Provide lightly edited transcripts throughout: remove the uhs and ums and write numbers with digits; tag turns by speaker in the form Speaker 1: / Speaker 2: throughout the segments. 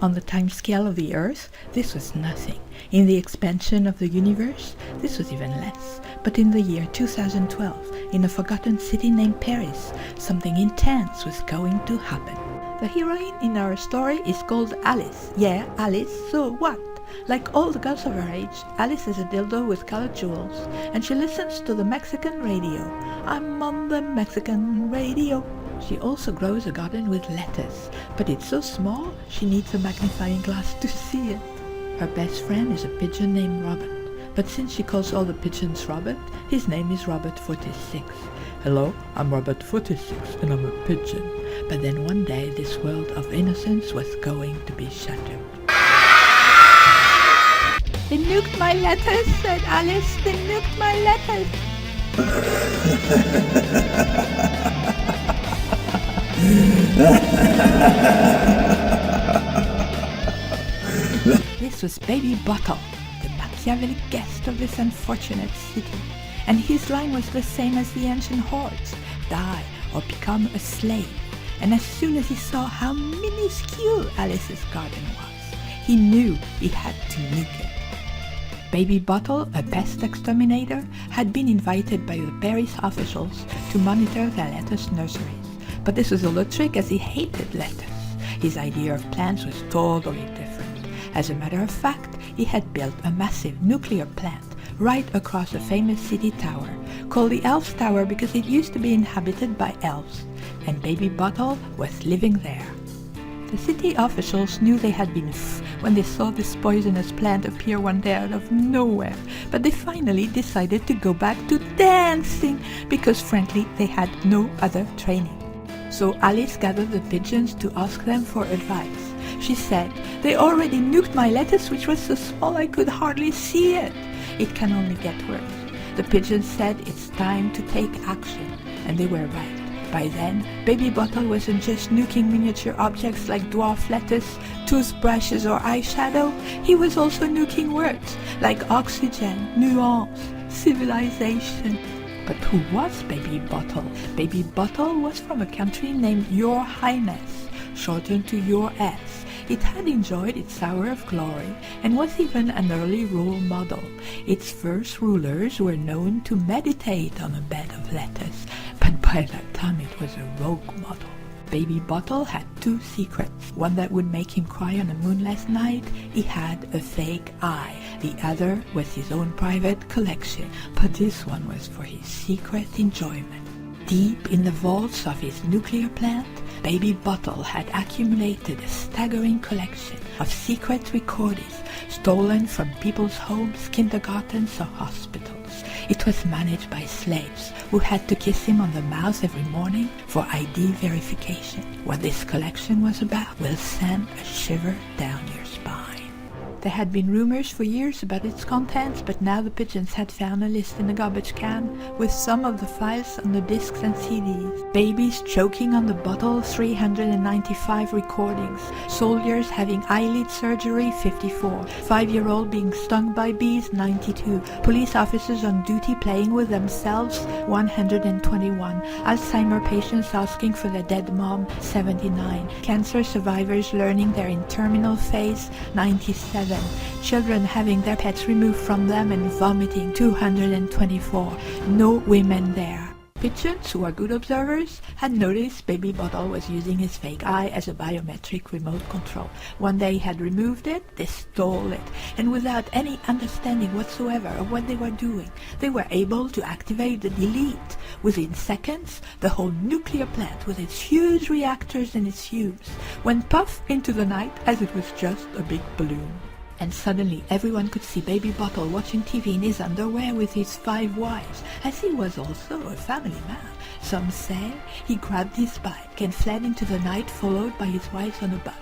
Speaker 1: On the timescale of the Earth, this was nothing. In the expansion of the universe, this was even less. But in the year 2012, in a forgotten city named Paris, something intense was going to happen. The heroine in our story is called Alice. Yeah, Alice, so what? Like all the girls of her age, Alice is a dildo with colored jewels, and she listens to the Mexican radio. I'm on the Mexican radio. She also grows a garden with lettuce, but it's so small she needs a magnifying glass to see it. Her best friend is a pigeon named Robert, but since she calls all the pigeons Robert, his name is Robert 46. Hello, I'm Robert 46 and I'm a pigeon. But then one day this world of innocence was going to be shattered. They nuked my lettuce, said Alice. They nuked my lettuce. This was Baby Bottle, the Machiavellic guest of this unfortunate city. And his line was the same as the ancient hordes: die or become a slave. And as soon as he saw how minuscule Alice's garden was, he knew he had to nuke it. Baby Bottle, a pest exterminator, had been invited by the Paris officials to monitor their lettuce nurseries. But this was all a trick, as he hated lettuce. His idea of plants was totally different. As a matter of fact, he had built a massive nuclear plant right across a famous city tower, called the Elves Tower because it used to be inhabited by elves, and Baby Bottle was living there. The city officials knew they had been when they saw this poisonous plant appear one day out of nowhere, but they finally decided to go back to dancing because frankly they had no other training. So Alice gathered the pigeons to ask them for advice. She said, "They already nuked my lettuce, which was so small I could hardly see it. It can only get worse." The pigeons said it's time to take action, and they were right. By then, Baby Bottle wasn't just nuking miniature objects like dwarf lettuce, toothbrushes or eyeshadow. He was also nuking words like oxygen, nuance, civilization. But who was Baby Bottle? Baby Bottle was from a country named Your Highness, shortened to Your S. It had enjoyed its hour of glory and was even an early role model. Its first rulers were known to meditate on a bed of lettuce, but by that time it was a rogue model. Baby Bottle had two secrets. One that would make him cry on a moonless night. He had a fake eye. The other was his own private collection, but this one was for his secret enjoyment. Deep in the vaults of his nuclear plant, Baby Bottle had accumulated a staggering collection of secret recordings stolen from people's homes, kindergartens or hospitals. It was managed by slaves who had to kiss him on the mouth every morning for ID verification. What this collection was about will send a shiver down your spine. There had been rumors for years about its contents, but now the pigeons had found a list in a garbage can with some of the files on the discs and CDs. Babies choking on the bottle, 395 recordings. Soldiers having eyelid surgery, 54. 5-year-old being stung by bees, 92. Police officers on duty playing with themselves, 121. Alzheimer patients asking for their dead mom, 79. Cancer survivors learning they're in terminal phase, 97. Children having their pets removed from them and vomiting, 224. No women there. Pigeons, who are good observers, had noticed Baby Bottle was using his fake eye as a biometric remote control. One day he had removed it, they stole it, and without any understanding whatsoever of what they were doing, they were able to activate the delete. Within seconds, the whole nuclear plant with its huge reactors and its fumes went puff into the night as it was just a big balloon. And suddenly everyone could see Baby Bottle watching TV in his underwear with his 5 wives, as he was also a family man. Some say he grabbed his bike and fled into the night, followed by his wives on a bus.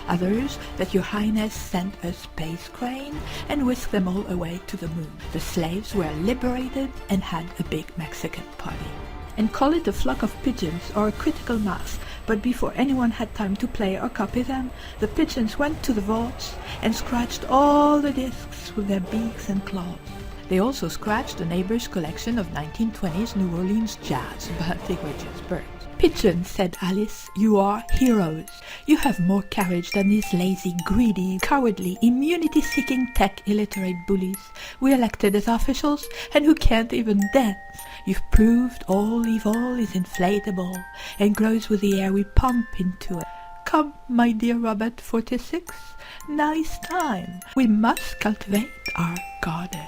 Speaker 1: Others that Your Highness sent a space crane and whisked them all away to the moon. The slaves were liberated and had a big Mexican party. And call it a flock of pigeons or a critical mass, but before anyone had time to play or copy them, the pigeons went to the vaults and scratched all the discs with their beaks and claws. They also scratched a neighbor's collection of 1920s New Orleans jazz, but they were just birds. Pigeons, said Alice, you are heroes. You have more courage than these lazy, greedy, cowardly, immunity-seeking, tech-illiterate bullies we elected as officials and who can't even dance. You've proved all evil is inflatable and grows with the air we pump into it. Come, my dear Robert 46, now is time. We must cultivate our garden.